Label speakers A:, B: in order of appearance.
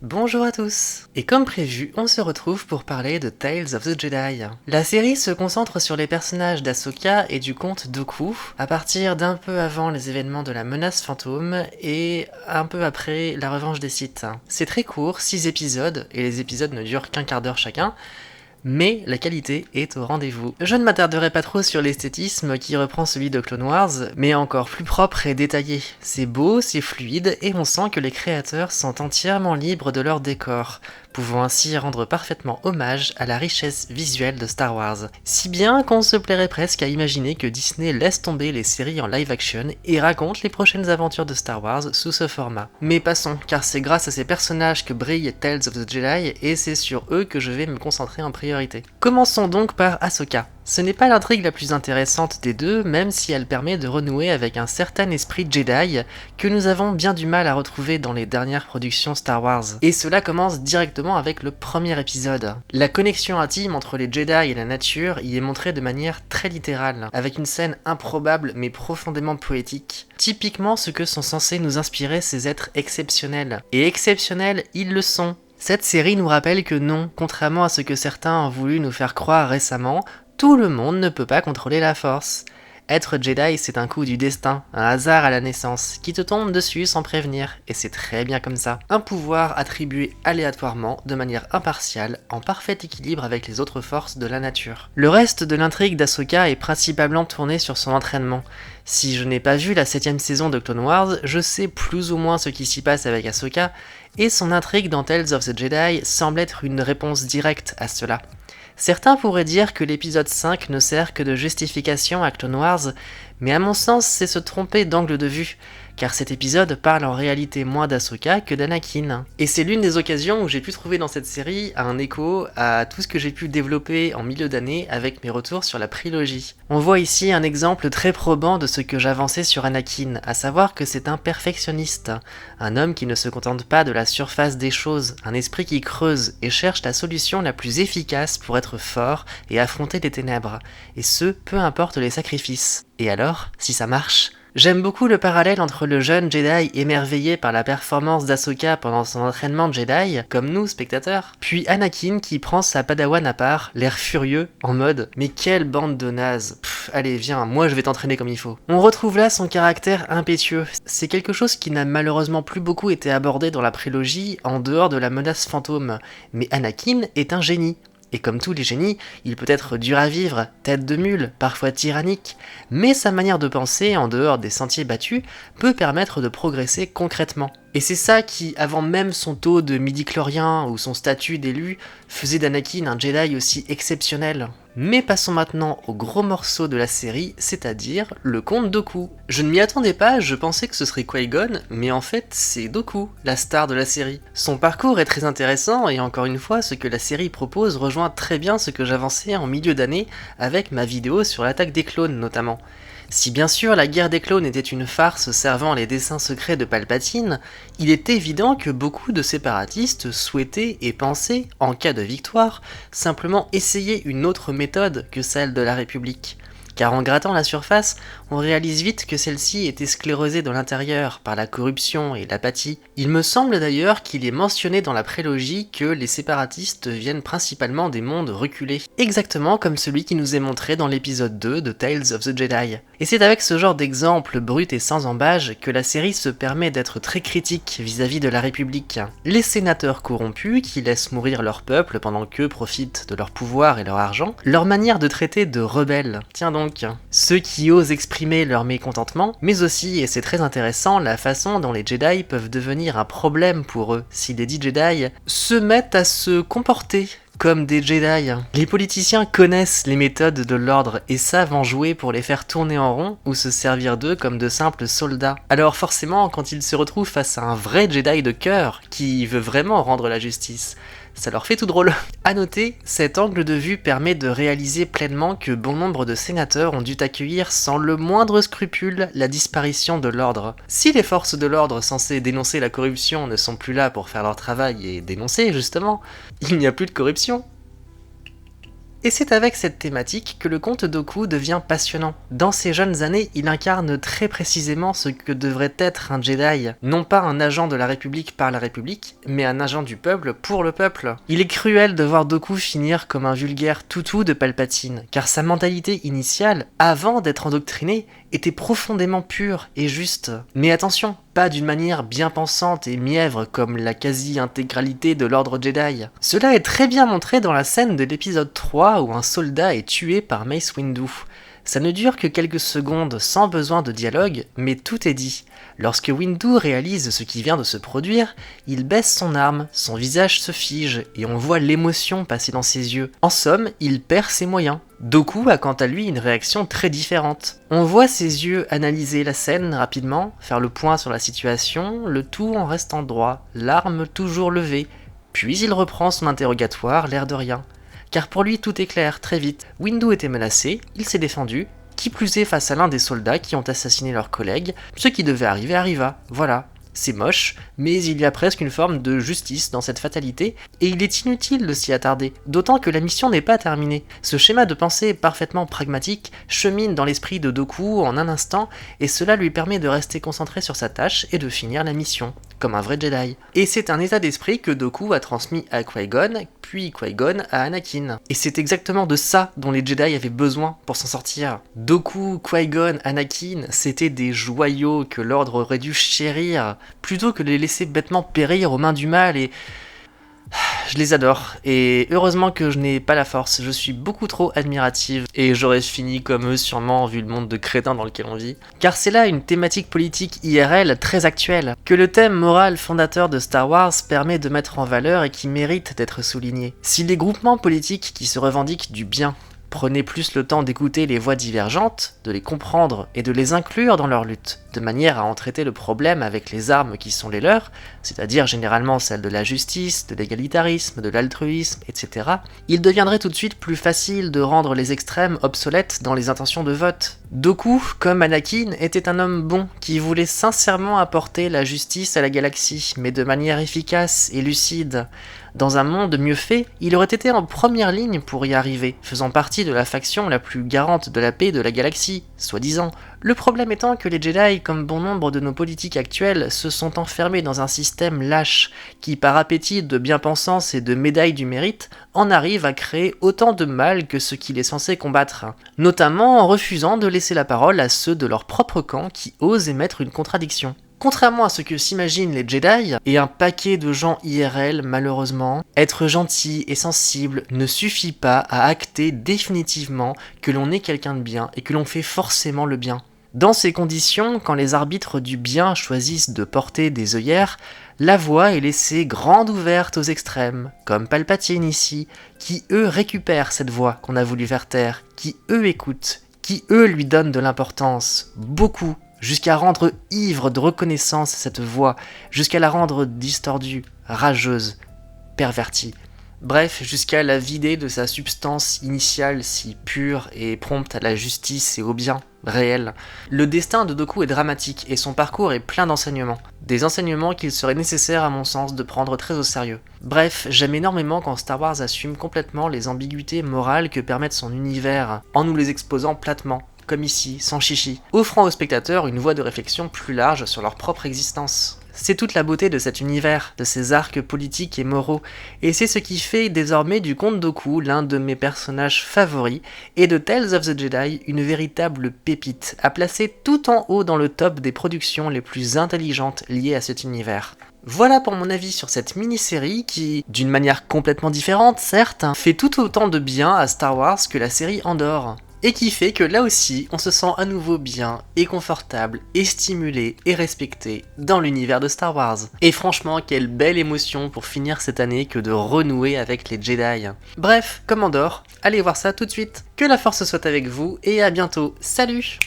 A: Bonjour à tous. Et comme prévu, on se retrouve pour parler de Tales of the Jedi. La série se concentre sur les personnages d'Ahsoka et du comte Dooku, à partir d'un peu avant les événements de la menace fantôme et un peu après la revanche des Sith. C'est très court, 6 épisodes, et les épisodes ne durent qu'un quart d'heure chacun, mais la qualité est au rendez-vous. Je ne m'attarderai pas trop sur l'esthétisme qui reprend celui de Clone Wars, mais encore plus propre et détaillé. C'est beau, c'est fluide, et on sent que les créateurs sont entièrement libres de leur décor, pouvant ainsi rendre parfaitement hommage à la richesse visuelle de Star Wars. Si bien qu'on se plairait presque à imaginer que Disney laisse tomber les séries en live action et raconte les prochaines aventures de Star Wars sous ce format. Mais passons, car c'est grâce à ces personnages que brille Tales of the Jedi, et c'est sur eux que je vais me concentrer en priorité. Commençons donc par Ahsoka. Ce n'est pas l'intrigue la plus intéressante des deux, même si elle permet de renouer avec un certain esprit Jedi que nous avons bien du mal à retrouver dans les dernières productions Star Wars. Et cela commence directement avec le premier épisode. La connexion intime entre les Jedi et la nature y est montrée de manière très littérale, avec une scène improbable mais profondément poétique. Typiquement ce que sont censés nous inspirer ces êtres exceptionnels. Et exceptionnels, ils le sont. Cette série nous rappelle que non, contrairement à ce que certains ont voulu nous faire croire récemment, tout le monde ne peut pas contrôler la force. Être Jedi, c'est un coup du destin, un hasard à la naissance, qui te tombe dessus sans prévenir, et c'est très bien comme ça. Un pouvoir attribué aléatoirement, de manière impartiale, en parfait équilibre avec les autres forces de la nature. Le reste de l'intrigue d'Ahsoka est principalement tourné sur son entraînement. Si je n'ai pas vu la 7ème saison de Clone Wars, je sais plus ou moins ce qui s'y passe avec Ahsoka, et son intrigue dans Tales of the Jedi semble être une réponse directe à cela. Certains pourraient dire que l'épisode 5 ne sert que de justification à Clone Wars, mais à mon sens c'est se tromper d'angle de vue, car cet épisode parle en réalité moins d'Ahsoka que d'Anakin. Et c'est l'une des occasions où j'ai pu trouver dans cette série un écho à tout ce que j'ai pu développer en milieu d'année avec mes retours sur la prélogie. On voit ici un exemple très probant de ce que j'avançais sur Anakin, à savoir que c'est un perfectionniste, un homme qui ne se contente pas de la surface des choses, un esprit qui creuse et cherche la solution la plus efficace pour être fort et affronter les ténèbres, et ce, peu importe les sacrifices. Et alors, si ça marche ? J'aime beaucoup le parallèle entre le jeune Jedi émerveillé par la performance d'Ahsoka pendant son entraînement de Jedi, comme nous, spectateurs, puis Anakin qui prend sa padawan à part, l'air furieux, en mode « Mais quelle bande de nazes, allez viens, moi je vais t'entraîner comme il faut ». On retrouve là son caractère impétueux. C'est quelque chose qui n'a malheureusement plus beaucoup été abordé dans la prélogie en dehors de la menace fantôme, mais Anakin est un génie. Et comme tous les génies, il peut être dur à vivre, tête de mule, parfois tyrannique, mais sa manière de penser, en dehors des sentiers battus, peut permettre de progresser concrètement. Et c'est ça qui, avant même son taux de midi-chlorien ou son statut d'élu, faisait d'Anakin un Jedi aussi exceptionnel. Mais passons maintenant au gros morceau de la série, c'est-à-dire le comte Dooku. Je ne m'y attendais pas, je pensais que ce serait Qui-Gon, mais en fait c'est Dooku, la star de la série. Son parcours est très intéressant et encore une fois, ce que la série propose rejoint très bien ce que j'avançais en milieu d'année avec ma vidéo sur l'attaque des clones notamment. Si bien sûr la guerre des clones était une farce servant les desseins secrets de Palpatine, il est évident que beaucoup de séparatistes souhaitaient et pensaient, en cas de victoire, simplement essayer une autre méthode que celle de la République. Car en grattant la surface, on réalise vite que celle-ci était sclérosée de l'intérieur par la corruption et l'apathie. Il me semble d'ailleurs qu'il est mentionné dans la prélogie que les séparatistes viennent principalement des mondes reculés, exactement comme celui qui nous est montré dans l'épisode 2 de Tales of the Jedi. Et c'est avec ce genre d'exemple brut et sans embâge que la série se permet d'être très critique vis-à-vis de la République. Les sénateurs corrompus qui laissent mourir leur peuple pendant qu'eux profitent de leur pouvoir et leur argent, leur manière de traiter de rebelles. Tiens donc, ceux qui osent exprimer leur mécontentement, mais aussi, et c'est très intéressant, la façon dont les Jedi peuvent devenir un problème pour eux si les dits Jedi se mettent à se comporter comme des Jedi. Les politiciens connaissent les méthodes de l'ordre et savent en jouer pour les faire tourner en rond ou se servir d'eux comme de simples soldats. Alors forcément, quand ils se retrouvent face à un vrai Jedi de cœur qui veut vraiment rendre la justice, ça leur fait tout drôle. A noter, cet angle de vue permet de réaliser pleinement que bon nombre de sénateurs ont dû accueillir sans le moindre scrupule la disparition de l'ordre. Si les forces de l'ordre censées dénoncer la corruption ne sont plus là pour faire leur travail et dénoncer justement, il n'y a plus de corruption. Et c'est avec cette thématique que le conte Dooku devient passionnant. Dans ses jeunes années, il incarne très précisément ce que devrait être un Jedi. Non pas un agent de la République par la République, mais un agent du peuple pour le peuple. Il est cruel de voir Dooku finir comme un vulgaire toutou de Palpatine, car sa mentalité initiale, avant d'être endoctriné, était profondément pure et juste. Mais attention, pas d'une manière bien pensante et mièvre comme la quasi-intégralité de l'ordre Jedi. Cela est très bien montré dans la scène de l'épisode 3 où un soldat est tué par Mace Windu. Ça ne dure que quelques secondes sans besoin de dialogue, mais tout est dit. Lorsque Windu réalise ce qui vient de se produire, il baisse son arme, son visage se fige et on voit l'émotion passer dans ses yeux. En somme, il perd ses moyens. Dooku a quant à lui une réaction très différente. On voit ses yeux analyser la scène rapidement, faire le point sur la situation, le tout en restant droit, l'arme toujours levée, puis il reprend son interrogatoire, l'air de rien. Car pour lui tout est clair, très vite. Windu était menacé, il s'est défendu, qui plus est face à l'un des soldats qui ont assassiné leurs collègues, ce qui devait arriver arriva, voilà. C'est moche, mais il y a presque une forme de justice dans cette fatalité, et il est inutile de s'y attarder, d'autant que la mission n'est pas terminée. Ce schéma de pensée parfaitement pragmatique chemine dans l'esprit de Dooku en un instant, et cela lui permet de rester concentré sur sa tâche et de finir la mission, comme un vrai Jedi. Et c'est un état d'esprit que Dooku a transmis à Qui-Gon, puis Qui-Gon à Anakin. Et c'est exactement de ça dont les Jedi avaient besoin pour s'en sortir. Dooku, Qui-Gon, Anakin, c'était des joyaux que l'ordre aurait dû chérir, plutôt que de les laisser bêtement périr aux mains du mal, et je les adore, et heureusement que je n'ai pas la force, je suis beaucoup trop admirative, et j'aurais fini comme eux sûrement vu le monde de crétins dans lequel on vit. Car c'est là une thématique politique IRL très actuelle, que le thème moral fondateur de Star Wars permet de mettre en valeur et qui mérite d'être souligné. Si les groupements politiques qui se revendiquent du bien prenaient plus le temps d'écouter les voix divergentes, de les comprendre et de les inclure dans leur lutte, de manière à en traiter le problème avec les armes qui sont les leurs, c'est-à-dire généralement celles de la justice, de l'égalitarisme, de l'altruisme, etc., il deviendrait tout de suite plus facile de rendre les extrêmes obsolètes dans les intentions de vote. Dooku, comme Anakin, était un homme bon qui voulait sincèrement apporter la justice à la galaxie, mais de manière efficace et lucide. Dans un monde mieux fait, il aurait été en première ligne pour y arriver, faisant partie de la faction la plus garante de la paix de la galaxie, soi-disant. Le problème étant que les Jedi, comme bon nombre de nos politiques actuelles, se sont enfermés dans un système lâche, qui par appétit de bien-pensance et de médailles du mérite, en arrive à créer autant de mal que ce qu'il est censé combattre, notamment en refusant de laisser la parole à ceux de leur propre camp qui osent émettre une contradiction. Contrairement à ce que s'imaginent les Jedi, et un paquet de gens IRL malheureusement, être gentil et sensible ne suffit pas à acter définitivement que l'on est quelqu'un de bien et que l'on fait forcément le bien. Dans ces conditions, quand les arbitres du bien choisissent de porter des œillères, la voie est laissée grande ouverte aux extrêmes, comme Palpatine ici, qui eux récupèrent cette voie qu'on a voulu faire taire, qui eux écoutent, qui eux lui donnent de l'importance, beaucoup, jusqu'à rendre ivre de reconnaissance cette voix, jusqu'à la rendre distordue, rageuse, pervertie. Bref, jusqu'à la vider de sa substance initiale si pure et prompte à la justice et au bien réel. Le destin de Dooku est dramatique et son parcours est plein d'enseignements. Des enseignements qu'il serait nécessaire à mon sens de prendre très au sérieux. Bref, j'aime énormément quand Star Wars assume complètement les ambiguïtés morales que permettent son univers, en nous les exposant platement, comme ici, sans chichi, offrant aux spectateurs une voie de réflexion plus large sur leur propre existence. C'est toute la beauté de cet univers, de ses arcs politiques et moraux, et c'est ce qui fait désormais du conte Dooku l'un de mes personnages favoris, et de Tales of the Jedi une véritable pépite, à placer tout en haut dans le top des productions les plus intelligentes liées à cet univers. Voilà pour mon avis sur cette mini-série qui, d'une manière complètement différente certes, fait tout autant de bien à Star Wars que la série Andor. Et qui fait que là aussi, on se sent à nouveau bien, et confortable, et stimulé, et respecté dans l'univers de Star Wars. Et franchement, quelle belle émotion pour finir cette année que de renouer avec les Jedi. Bref, comme Andor, allez voir ça tout de suite. Que la force soit avec vous, et à bientôt. Salut!